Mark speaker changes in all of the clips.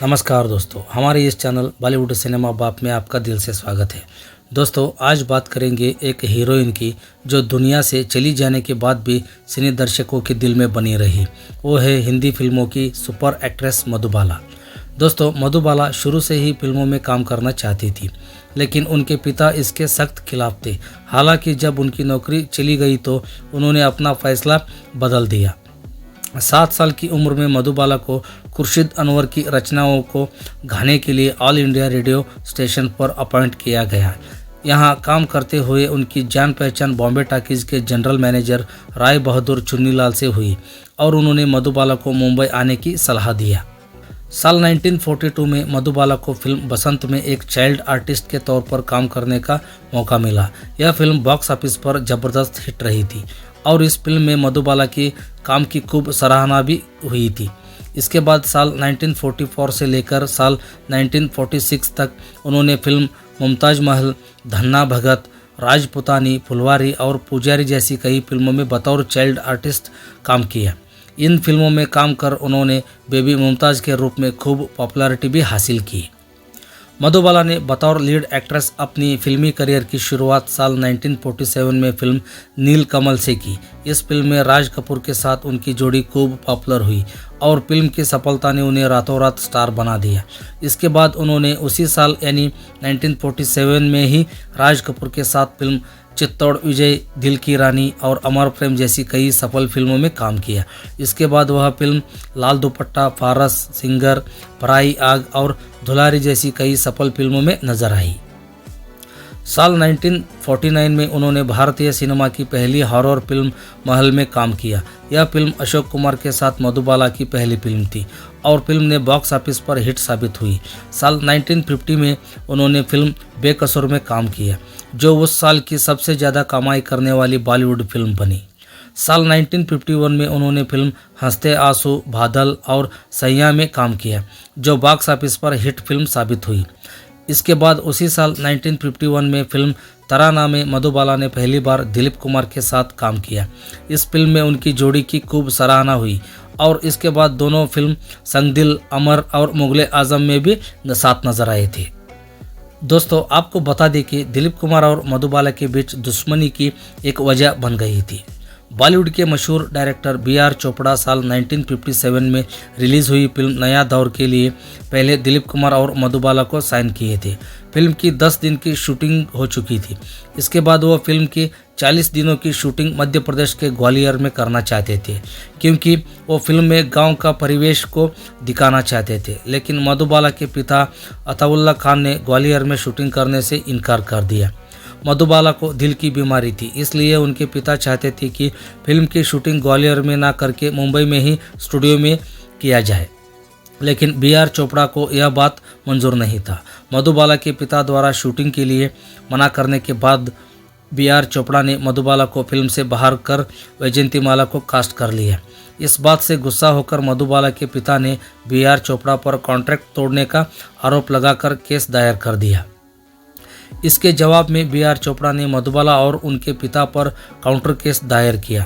Speaker 1: नमस्कार दोस्तों, हमारे इस चैनल बॉलीवुड सिनेमा बाप में आपका दिल से स्वागत है। दोस्तों, आज बात करेंगे एक हीरोइन की जो दुनिया से चली जाने के बाद भी सिने दर्शकों के दिल में बनी रही। वो है हिंदी फिल्मों की सुपर एक्ट्रेस मधुबाला। दोस्तों, मधुबाला शुरू से ही फिल्मों में काम करना चाहती थी, लेकिन उनके पिता इसके सख्त खिलाफ थे। हालांकि जब उनकी नौकरी चली गई तो उन्होंने अपना फैसला बदल दिया। 7 साल की उम्र में मधुबाला को खुर्शीद अनवर की रचनाओं को गाने के लिए ऑल इंडिया रेडियो स्टेशन पर अपॉइंट किया गया। यहां काम करते हुए उनकी जान पहचान बॉम्बे टॉकीज के जनरल मैनेजर राय बहादुर चुन्नीलाल से हुई और उन्होंने मधुबाला को मुंबई आने की सलाह दिया। साल 1942 में मधुबाला को फिल्म बसंत में एक चाइल्ड आर्टिस्ट के तौर पर काम करने का मौका मिला। यह फिल्म बॉक्स ऑफिस पर जबरदस्त हिट रही थी और इस फिल्म में मधुबाला की काम की खूब सराहना भी हुई थी। इसके बाद साल 1944 से लेकर साल 1946 तक उन्होंने फिल्म मुमताज महल, धन्ना भगत, राजपुतानी, फुलवारी और पुजारी जैसी कई फिल्मों में बतौर चाइल्ड आर्टिस्ट काम किया। इन फिल्मों में काम कर उन्होंने बेबी मुमताज के रूप में खूब पॉपुलैरिटी भी हासिल की। मधुबाला ने बतौर लीड एक्ट्रेस अपनी फिल्मी करियर की शुरुआत साल 1947 में फिल्म नील कमल से की। इस फिल्म में राज कपूर के साथ उनकी जोड़ी खूब पॉपुलर हुई और फिल्म की सफलता ने उन्हें रातों रात स्टार बना दिया। इसके बाद उन्होंने उसी साल यानी 1947 में ही राज कपूर के साथ फिल्म चित्तौड़ विजय, दिल की रानी और अमर प्रेम जैसी कई सफल फिल्मों में काम किया। इसके बाद वह फिल्म लाल दुपट्टा, फारस, सिंगर, पराई आग और धुलारी जैसी कई सफल फिल्मों में नजर आई। साल 1949 में उन्होंने भारतीय सिनेमा की पहली हॉरर फिल्म महल में काम किया। यह फिल्म अशोक कुमार के साथ मधुबाला की पहली फिल्म थी और फिल्म ने बॉक्स ऑफिस पर हिट साबित हुई। साल 1950 में उन्होंने फिल्म बेकसूर में काम किया, जो उस साल की सबसे ज़्यादा कमाई करने वाली बॉलीवुड फिल्म बनी। साल 1951 में उन्होंने फिल्म हंसते आंसू, बादल और सैया में काम किया, जो बॉक्स ऑफिस पर हिट फिल्म साबित हुई। इसके बाद उसी साल 1951 में फिल्म तराना में मधुबाला ने पहली बार दिलीप कुमार के साथ काम किया। इस फिल्म में उनकी जोड़ी की खूब सराहना हुई और इसके बाद दोनों फिल्म संग दिल, अमर और मुगले आजम में भी साथ नजर आए थे। दोस्तों, आपको बता दें कि दिलीप कुमार और मधुबाला के बीच दुश्मनी की एक वजह बन गई थी। बॉलीवुड के मशहूर डायरेक्टर बी.आर. चोपड़ा साल 1957 में रिलीज हुई फिल्म नया दौर के लिए पहले दिलीप कुमार और मधुबाला को साइन किए थे। फिल्म की 10 दिन की शूटिंग हो चुकी थी। इसके बाद वो फिल्म की 40 दिनों की शूटिंग मध्य प्रदेश के ग्वालियर में करना चाहते थे, क्योंकि वो फिल्म में गांव का परिवेश को दिखाना चाहते थे। लेकिन मधुबाला के पिता अताउल्ला खान ने ग्वालियर में शूटिंग करने से इनकार कर दिया। मधुबाला को दिल की बीमारी थी, इसलिए उनके पिता चाहते थे कि फिल्म की शूटिंग ग्वालियर में ना करके मुंबई में ही स्टूडियो में किया जाए, लेकिन बी.आर. चोपड़ा को यह बात मंजूर नहीं था। मधुबाला के पिता द्वारा शूटिंग के लिए मना करने के बाद बी.आर. चोपड़ा ने मधुबाला को फिल्म से बाहर कर वैजयंतीमाला को कास्ट कर लिया। इस बात से गुस्सा होकर मधुबाला के पिता ने बी.आर. चोपड़ा पर कॉन्ट्रैक्ट तोड़ने का आरोप लगाकर केस दायर कर दिया। इसके जवाब में बी.आर. चोपड़ा ने मधुबाला और उनके पिता पर काउंटर केस दायर किया।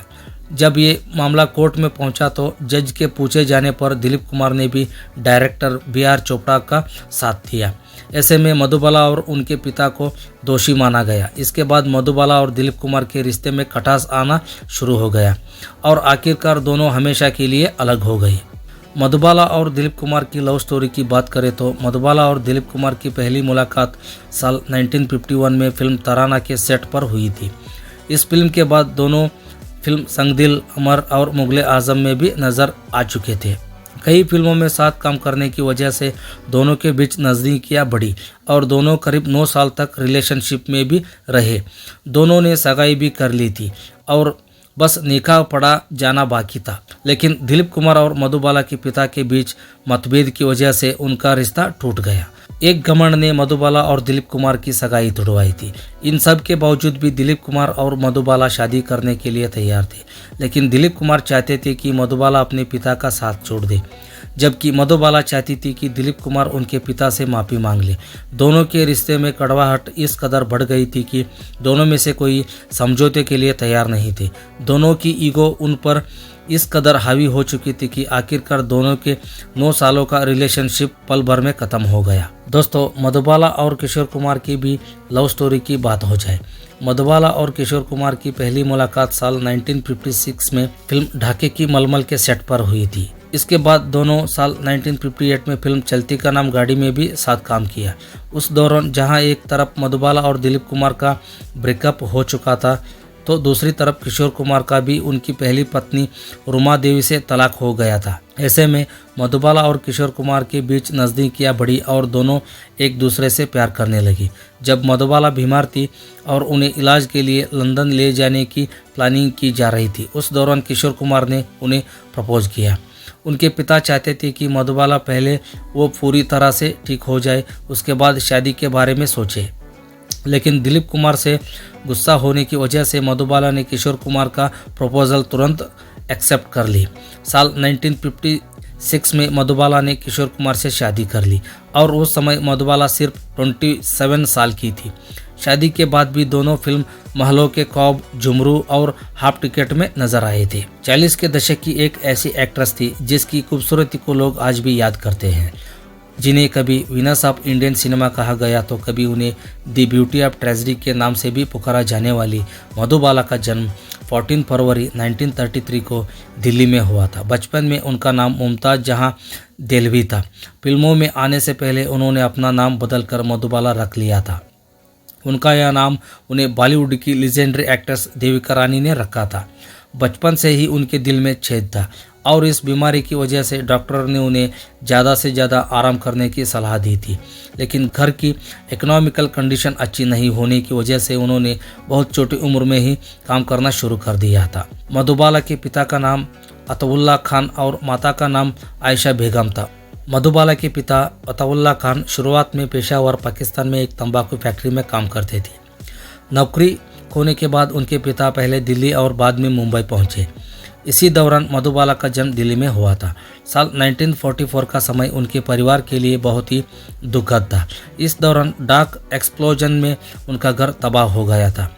Speaker 1: जब ये मामला कोर्ट में पहुंचा तो जज के पूछे जाने पर दिलीप कुमार ने भी डायरेक्टर बी.आर. चोपड़ा का साथ दिया। ऐसे में मधुबाला और उनके पिता को दोषी माना गया। इसके बाद मधुबाला और दिलीप कुमार के रिश्ते में खटास आना शुरू हो गया और आखिरकार दोनों हमेशा के लिए अलग हो गए। मधुबाला और दिलीप कुमार की लव स्टोरी की बात करें तो मधुबाला और दिलीप कुमार की पहली मुलाकात साल 1951 में फिल्म तराना के सेट पर हुई थी। इस फिल्म के बाद दोनों फिल्म संग दिल, अमर और मुगले आजम में भी नज़र आ चुके थे। कई फिल्मों में साथ काम करने की वजह से दोनों के बीच नज़दीकियाँ बढ़ी और दोनों करीब 9 साल तक रिलेशनशिप में भी रहे। दोनों ने सगाई भी कर ली थी और बस निकाह पड़ा जाना बाकी था, लेकिन दिलीप कुमार और मधुबाला के पिता के बीच मतभेद की वजह से उनका रिश्ता टूट गया। एक घमंड ने मधुबाला और दिलीप कुमार की सगाई तुड़वाई थी। इन सब के बावजूद भी दिलीप कुमार और मधुबाला शादी करने के लिए तैयार थे, लेकिन दिलीप कुमार चाहते थे कि मधुबाला अपने पिता का साथ छोड़ दे। जबकि मधुबाला चाहती थी कि दिलीप कुमार उनके पिता से माफ़ी मांग ले। दोनों के रिश्ते में कड़वाहट इस कदर बढ़ गई थी कि दोनों में से कोई समझौते के लिए तैयार नहीं थे। दोनों की ईगो उन पर इस कदर हावी हो चुकी थी कि आखिरकार दोनों के 9 सालों का रिलेशनशिप पल भर में ख़त्म हो गया। दोस्तों, मधुबाला और किशोर कुमार की भी लव स्टोरी की बात हो जाए। मधुबाला और किशोर कुमार की पहली मुलाकात साल 1956 में फिल्म ढाके की मलमल के सेट पर हुई थी। इसके बाद दोनों साल 1958 में फिल्म चलती का नाम गाड़ी में भी साथ काम किया। उस दौरान जहां एक तरफ मधुबाला और दिलीप कुमार का ब्रेकअप हो चुका था, तो दूसरी तरफ किशोर कुमार का भी उनकी पहली पत्नी रुमा देवी से तलाक हो गया था। ऐसे में मधुबाला और किशोर कुमार के बीच नज़दीकियाँ बढ़ी और दोनों एक दूसरे से प्यार करने लगी। जब मधुबाला बीमार थी और उन्हें इलाज के लिए लंदन ले जाने की प्लानिंग की जा रही थी, उस दौरान किशोर कुमार ने उन्हें प्रपोज किया। उनके पिता चाहते थे कि मधुबाला पहले वो पूरी तरह से ठीक हो जाए, उसके बाद शादी के बारे में सोचे। लेकिन दिलीप कुमार से गुस्सा होने की वजह से मधुबाला ने किशोर कुमार का प्रपोजल तुरंत एक्सेप्ट कर ली। साल 1956 में मधुबाला ने किशोर कुमार से शादी कर ली और उस समय मधुबाला सिर्फ 27 साल की थी। शादी के बाद भी दोनों फिल्म महलों के ख्वाब, झुमरू और हाफ टिकट में नजर आए थे। 40 के दशक की एक ऐसी एक्ट्रेस थी जिसकी खूबसूरती को लोग आज भी याद करते हैं, जिन्हें कभी वीनस ऑफ इंडियन सिनेमा कहा गया तो कभी उन्हें दी ब्यूटी ऑफ ट्रेजेडी के नाम से भी पुकारा जाने वाली मधुबाला का जन्म 14 फरवरी 1933 को दिल्ली में हुआ था। बचपन में उनका नाम मुमताज़ जहां देलवी था। फिल्मों में आने से पहले उन्होंने अपना नाम बदलकर मधुबाला रख लिया था। उनका यह नाम उन्हें बॉलीवुड की लीजेंडरी एक्ट्रेस देविका रानी ने रखा था। बचपन से ही उनके दिल में छेद था और इस बीमारी की वजह से डॉक्टर ने उन्हें ज़्यादा से ज़्यादा आराम करने की सलाह दी थी। लेकिन घर की इकोनॉमिकल कंडीशन अच्छी नहीं होने की वजह से उन्होंने बहुत छोटी उम्र में ही काम करना शुरू कर दिया था। मधुबाला के पिता का नाम अताउल्लाह खान और माता का नाम आयशा बेगम था। मधुबाला के पिता अताउल्लाह खान शुरुआत में पेशावर पाकिस्तान में एक तंबाकू फैक्ट्री में काम करते थे। नौकरी खोने के बाद उनके पिता पहले दिल्ली और बाद में मुंबई पहुंचे। इसी दौरान मधुबाला का जन्म दिल्ली में हुआ था। साल 1944 का समय उनके परिवार के लिए बहुत ही दुखद था। इस दौरान डाक एक्सप्लोजन में उनका घर तबाह हो गया था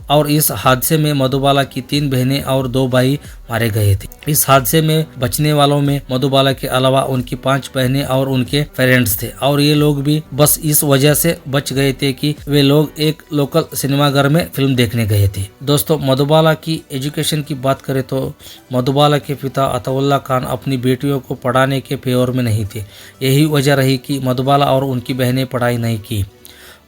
Speaker 1: और इस हादसे में मधुबाला की 3 बहनें और 2 भाई मारे गए थे। इस हादसे में बचने वालों में मधुबाला के अलावा उनकी 5 बहनें और उनके पेरेंट्स थे और ये लोग भी बस इस वजह से बच गए थे कि वे लोग एक लोकल सिनेमाघर में फिल्म देखने गए थे। दोस्तों, मधुबाला की एजुकेशन की बात करें तो मधुबाला के पिता अताउल्लाह खान अपनी बेटियों को पढ़ाने के फेवर में नहीं थे। यही वजह रही कि मधुबाला और उनकी बहनें पढ़ाई नहीं की।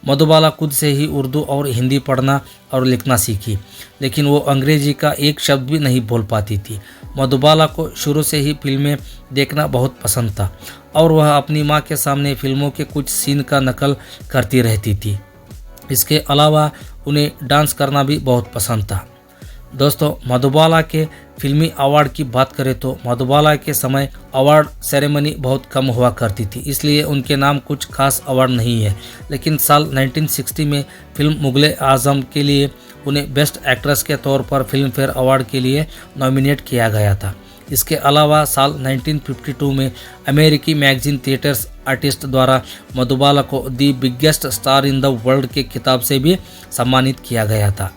Speaker 1: मधुबाला खुद से ही उर्दू और हिंदी पढ़ना और लिखना सीखी, लेकिन वो अंग्रेजी का एक शब्द भी नहीं बोल पाती थी। मधुबाला को शुरू से ही फिल्में देखना बहुत पसंद था और वह अपनी माँ के सामने फिल्मों के कुछ सीन का नकल करती रहती थी। इसके अलावा उन्हें डांस करना भी बहुत पसंद था। दोस्तों, मधुबाला के फिल्मी अवार्ड की बात करें तो मधुबाला के समय अवार्ड सेरेमनी बहुत कम हुआ करती थी, इसलिए उनके नाम कुछ खास अवार्ड नहीं है। लेकिन साल 1960 में फिल्म मुगले आजम के लिए उन्हें बेस्ट एक्ट्रेस के तौर पर फिल्म फेयर अवार्ड के लिए नॉमिनेट किया गया था। इसके अलावा साल 1952 में अमेरिकी मैगजीन थिएटर्स आर्टिस्ट द्वारा मधुबाला को the biggest star in the world के खिताब से भी सम्मानित किया गया था।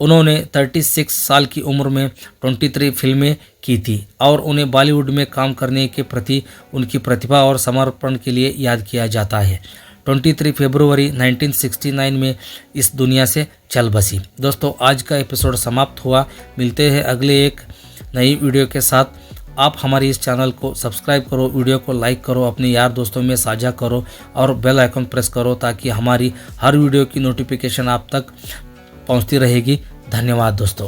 Speaker 1: उन्होंने 36 साल की उम्र में 23 फिल्में की थी और उन्हें बॉलीवुड में काम करने के प्रति उनकी प्रतिभा और समर्पण के लिए याद किया जाता है। 23 फरवरी 1969 में इस दुनिया से चल बसी। दोस्तों, आज का एपिसोड समाप्त हुआ। मिलते हैं अगले एक नई वीडियो के साथ। आप हमारे इस चैनल को सब्सक्राइब करो, वीडियो को लाइक करो, अपने यार दोस्तों में साझा करो और बेल आइकन प्रेस करो ताकि हमारी हर वीडियो की नोटिफिकेशन आप तक पहुंचती रहेगी। धन्यवाद दोस्तों।